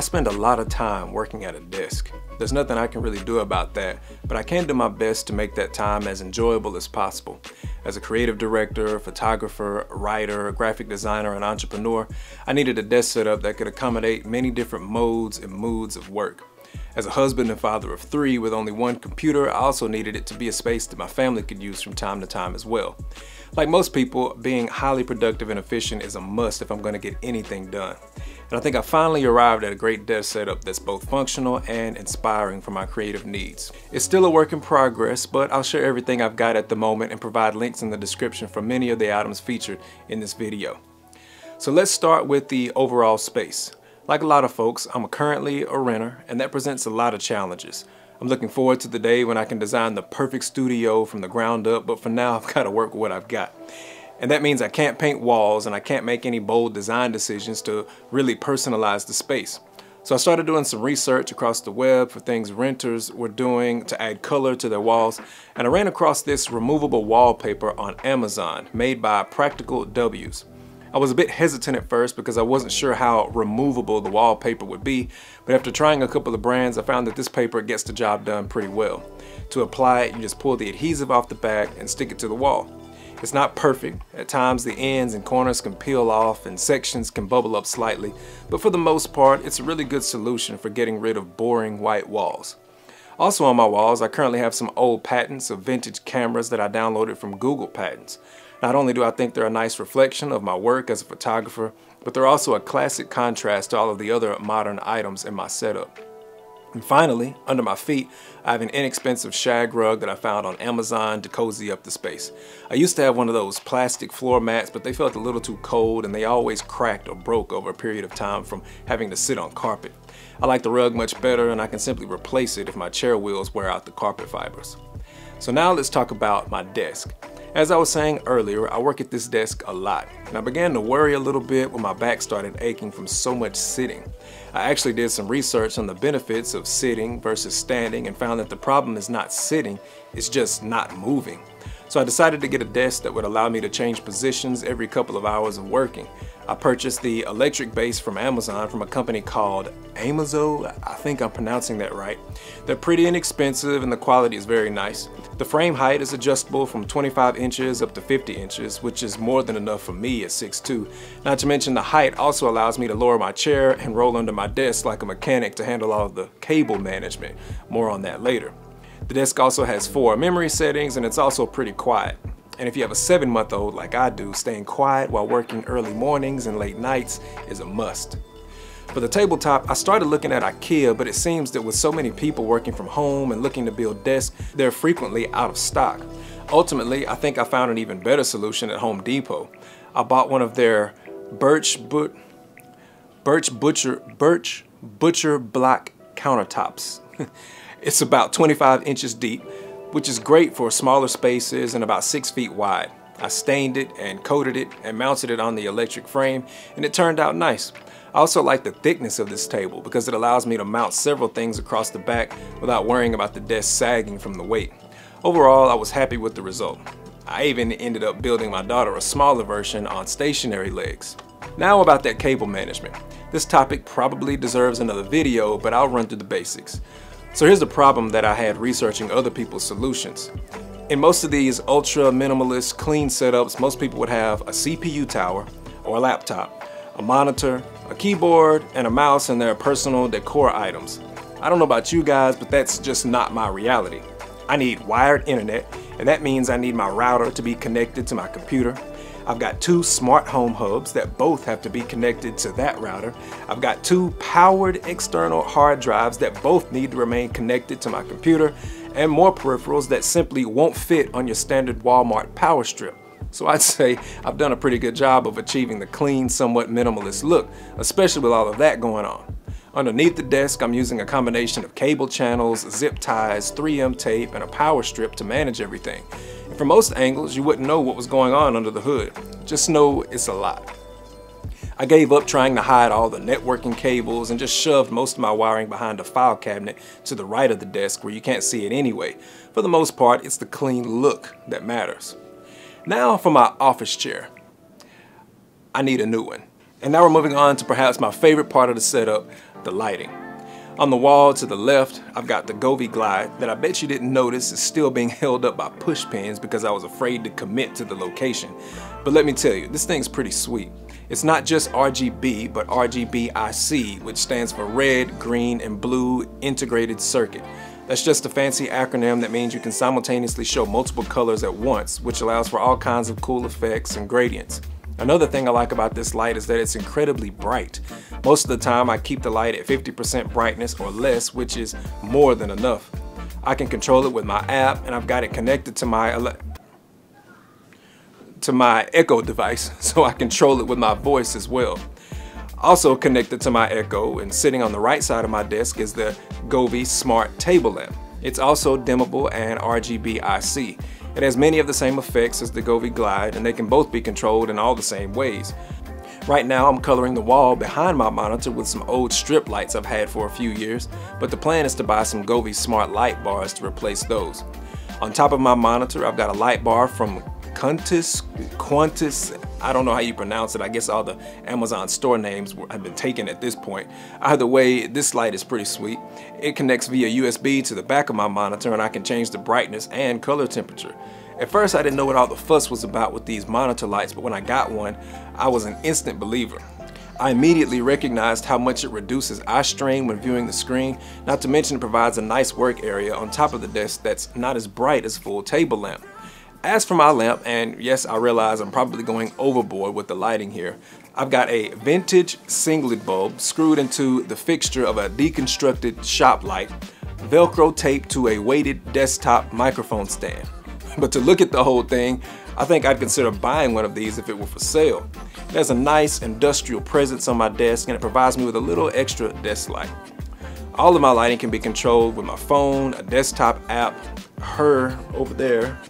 spend a lot of time working at a desk. There's nothing I can really do about that, but I can do my best to make that time as enjoyable as possible. As a creative director, photographer, writer, graphic designer, and entrepreneur, I needed a desk setup that could accommodate many different modes and moods of work. As a husband and father of 3 with only one computer, I also needed it to be a space that my family could use from time to time as well. Like most people, being highly productive and efficient is a must if I'm going to get anything done. And I think I finally arrived at a great desk setup that's both functional and inspiring for my creative needs. It's still a work in progress, but I'll share everything I've got at the moment and provide links in the description for many of the items featured in this video. So let's start with the overall space. Like a lot of folks, I'm currently a renter, and that presents a lot of challenges. I'm looking forward to the day when I can design the perfect studio from the ground up, but for now I've got to work with what I've got. And that means I can't paint walls and I can't make any bold design decisions to really personalize the space. So I started doing some research across the web for things renters were doing to add color to their walls, and I ran across this removable wallpaper on Amazon made by Practical W's. I was a bit hesitant at first because I wasn't sure how removable the wallpaper would be, but after trying a couple of brands, I found that this paper gets the job done pretty well. To apply it, you just pull the adhesive off the back and stick it to the wall. It's not perfect. At times the ends and corners can peel off and sections can bubble up slightly, but for the most part, it's a really good solution for getting rid of boring white walls. Also on my walls, I currently have some old patents of vintage cameras that I downloaded from Google Patents. Not only do I think they're a nice reflection of my work as a photographer, but they're also a classic contrast to all of the other modern items in my setup. And finally, under my feet, I have an inexpensive shag rug that I found on Amazon to cozy up the space. I used to have one of those plastic floor mats, but they felt a little too cold and they always cracked or broke over a period of time from having to sit on carpet. I like the rug much better, and I can simply replace it if my chair wheels wear out the carpet fibers. So now let's talk about my desk. As I was saying earlier, I work at this desk a lot, and I began to worry a little bit when my back started aching from so much sitting. I actually did some research on the benefits of sitting versus standing and found that the problem is not sitting, it's just not moving. So I decided to get a desk that would allow me to change positions every couple of hours of working. I purchased the electric base from Amazon from a company called Amazo. I think I'm pronouncing that right. They're pretty inexpensive and the quality is very nice. The frame height is adjustable from 25 inches up to 50 inches, which is more than enough for me at 6'2". Not to mention the height also allows me to lower my chair and roll under my desk like a mechanic to handle all of the cable management. More on that later. The desk also has 4 memory settings, and it's also pretty quiet. And if you have a 7-month-old like I do, staying quiet while working early mornings and late nights is a must. For the tabletop, I started looking at IKEA, but it seems that with so many people working from home and looking to build desks, they're frequently out of stock. Ultimately, I think I found an even better solution at Home Depot. I bought one of their Birch Butcher block countertops. It's about 25 inches deep, which is great for smaller spaces and about 6 feet wide. I stained it and coated it and mounted it on the electric frame, and it turned out nice. I also like the thickness of this table because it allows me to mount several things across the back without worrying about the desk sagging from the weight. Overall, I was happy with the result. I even ended up building my daughter a smaller version on stationary legs. Now about that cable management. This topic probably deserves another video, but I'll run through the basics. So here's the problem that I had researching other people's solutions. In most of these ultra minimalist clean setups, most people would have a CPU tower or a laptop, a monitor, a keyboard, and a mouse, and their personal decor items. I don't know about you guys, but that's just not my reality. I need wired internet, and that means I need my router to be connected to my computer. I've got 2 smart home hubs that both have to be connected to that router. I've got 2 powered external hard drives that both need to remain connected to my computer, and more peripherals that simply won't fit on your standard Walmart power strip. So I'd say I've done a pretty good job of achieving the clean, somewhat minimalist look, especially with all of that going on. Underneath the desk, I'm using a combination of cable channels, zip ties, 3M tape, and a power strip to manage everything. And from most angles, you wouldn't know what was going on under the hood. Just know it's a lot. I gave up trying to hide all the networking cables and just shoved most of my wiring behind a file cabinet to the right of the desk where you can't see it anyway. For the most part, it's the clean look that matters. Now for my office chair. I need a new one. And now we're moving on to perhaps my favorite part of the setup, the lighting. On the wall to the left, I've got the Govee Glide that I bet you didn't notice is still being held up by push pins because I was afraid to commit to the location. But let me tell you, this thing's pretty sweet. It's not just RGB, but RGBIC, which stands for Red, Green, and Blue Integrated Circuit. That's just a fancy acronym that means you can simultaneously show multiple colors at once, which allows for all kinds of cool effects and gradients. Another thing I like about this light is that it's incredibly bright. Most of the time I keep the light at 50% brightness or less, which is more than enough. I can control it with my app, and I've got it connected to my Echo device, so I control it with my voice as well. Also connected to my Echo and sitting on the right side of my desk is the Govee Smart Table Lamp. It's also dimmable and RGBIC. It has many of the same effects as the Govee Glide, and they can both be controlled in all the same ways. Right now I'm coloring the wall behind my monitor with some old strip lights I've had for a few years, but the plan is to buy some Govee Smart Light Bars to replace those. On top of my monitor I've got a light bar from Qantas, I don't know how you pronounce it. I guess all the Amazon store names have been taken at this point. Either way, this light is pretty sweet. It connects via USB to the back of my monitor, and I can change the brightness and color temperature. At first I didn't know what all the fuss was about with these monitor lights, but when I got one, I was an instant believer. I immediately recognized how much it reduces eye strain when viewing the screen, not to mention it provides a nice work area on top of the desk that's not as bright as a full table lamp. As for my lamp, and yes, I realize I'm probably going overboard with the lighting here, I've got a vintage singlet bulb screwed into the fixture of a deconstructed shop light, Velcro taped to a weighted desktop microphone stand. But to look at the whole thing, I think I'd consider buying one of these if it were for sale. It has a nice industrial presence on my desk, and it provides me with a little extra desk light. All of my lighting can be controlled with my phone, a desktop app, her over there,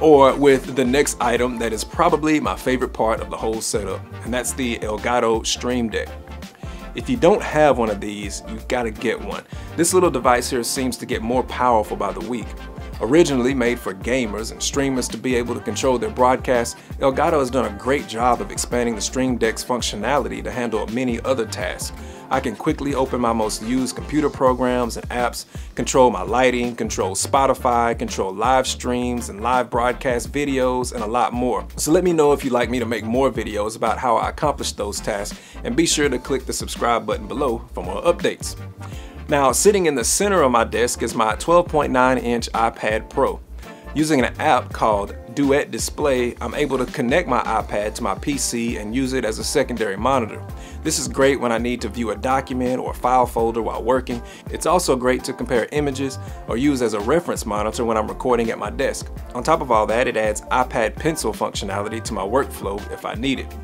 or with the next item that is probably my favorite part of the whole setup, and that's the Elgato Stream Deck. If you don't have one of these, you've got to get one. This little device here seems to get more powerful by the week. Originally made for gamers and streamers to be able to control their broadcasts, Elgato has done a great job of expanding the Stream Deck's functionality to handle many other tasks. I can quickly open my most used computer programs and apps, control my lighting, control Spotify, control live streams and live broadcast videos, and a lot more. So let me know if you'd like me to make more videos about how I accomplish those tasks, and be sure to click the subscribe button below for more updates. Now, sitting in the center of my desk is my 12.9-inch iPad Pro. Using an app called Duet Display, I'm able to connect my iPad to my PC and use it as a secondary monitor. This is great when I need to view a document or a file folder while working. It's also great to compare images or use as a reference monitor when I'm recording at my desk. On top of all that, it adds iPad Pencil functionality to my workflow if I need it.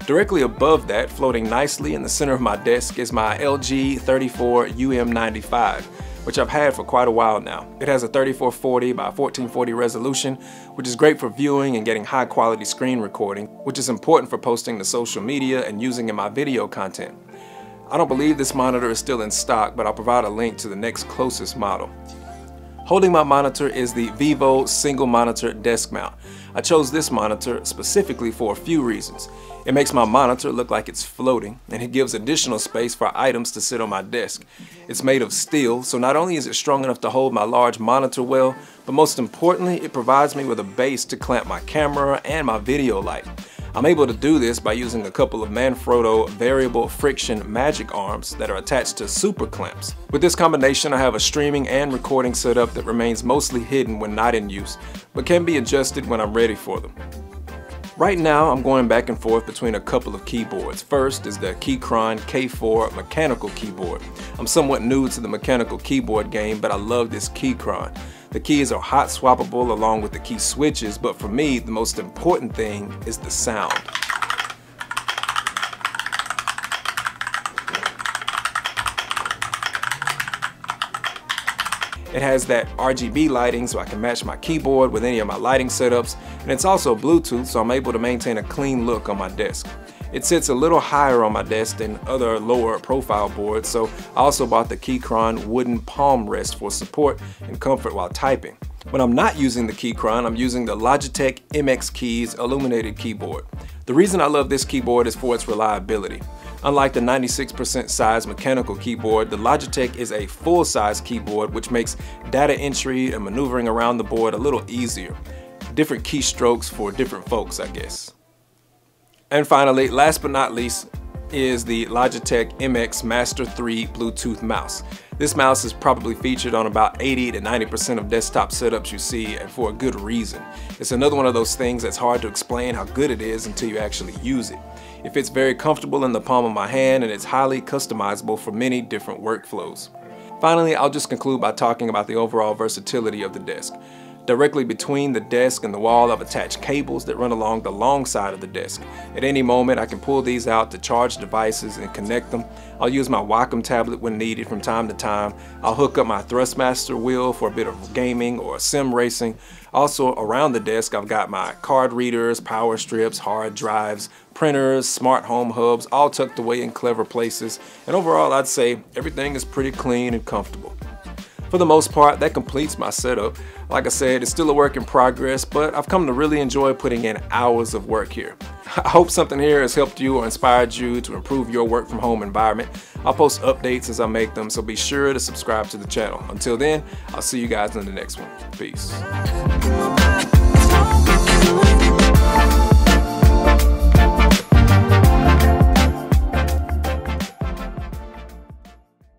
Directly above that, floating nicely in the center of my desk, is my LG 34 UM95, which I've had for quite a while now. It has a 3440 by 1440 resolution, which is great for viewing and getting high quality screen recording, which is important for posting to social media and using in my video content. I don't believe this monitor is still in stock, but I'll provide a link to the next closest model. Holding my monitor is the Vivo single monitor desk mount. I chose this monitor specifically for a few reasons. It makes my monitor look like it's floating, and it gives additional space for items to sit on my desk. It's made of steel, so not only is it strong enough to hold my large monitor well, but most importantly, it provides me with a base to clamp my camera and my video light. I'm able to do this by using a couple of Manfrotto variable friction magic arms that are attached to super clamps. With this combination, I have a streaming and recording setup that remains mostly hidden when not in use, but can be adjusted when I'm ready for them. Right now, I'm going back and forth between a couple of keyboards. First is the Keychron K4 mechanical keyboard. I'm somewhat new to the mechanical keyboard game, but I love this Keychron. The keys are hot swappable along with the key switches, but for me, the most important thing is the sound. It has that RGB lighting so I can match my keyboard with any of my lighting setups, and it's also Bluetooth, so I'm able to maintain a clean look on my desk. It sits a little higher on my desk than other lower profile boards, so I also bought the Keychron wooden palm rest for support and comfort while typing. When I'm not using the Keychron, I'm using the Logitech MX Keys illuminated keyboard. The reason I love this keyboard is for its reliability. Unlike the 96% size mechanical keyboard, the Logitech is a full-size keyboard, which makes data entry and maneuvering around the board a little easier. Different keystrokes for different folks, I guess. And finally, last but not least, is the Logitech MX Master 3 Bluetooth mouse. This mouse is probably featured on about 80 to 90% of desktop setups you see, and for a good reason. It's another one of those things that's hard to explain how good it is until you actually use it. It fits very comfortable in the palm of my hand, and it's highly customizable for many different workflows. Finally, I'll just conclude by talking about the overall versatility of the desk. Directly between the desk and the wall, I've attached cables that run along the long side of the desk. At any moment, I can pull these out to charge devices and connect them. I'll use my Wacom tablet when needed from time to time. I'll hook up my Thrustmaster wheel for a bit of gaming or sim racing. Also, around the desk, I've got my card readers, power strips, hard drives, printers, smart home hubs, all tucked away in clever places. And overall, I'd say everything is pretty clean and comfortable. For the most part, that completes my setup. Like I said, it's still a work in progress, but I've come to really enjoy putting in hours of work here. I hope something here has helped you or inspired you to improve your work from home environment. I'll post updates as I make them, so be sure to subscribe to the channel. Until then, I'll see you guys in the next one. Peace.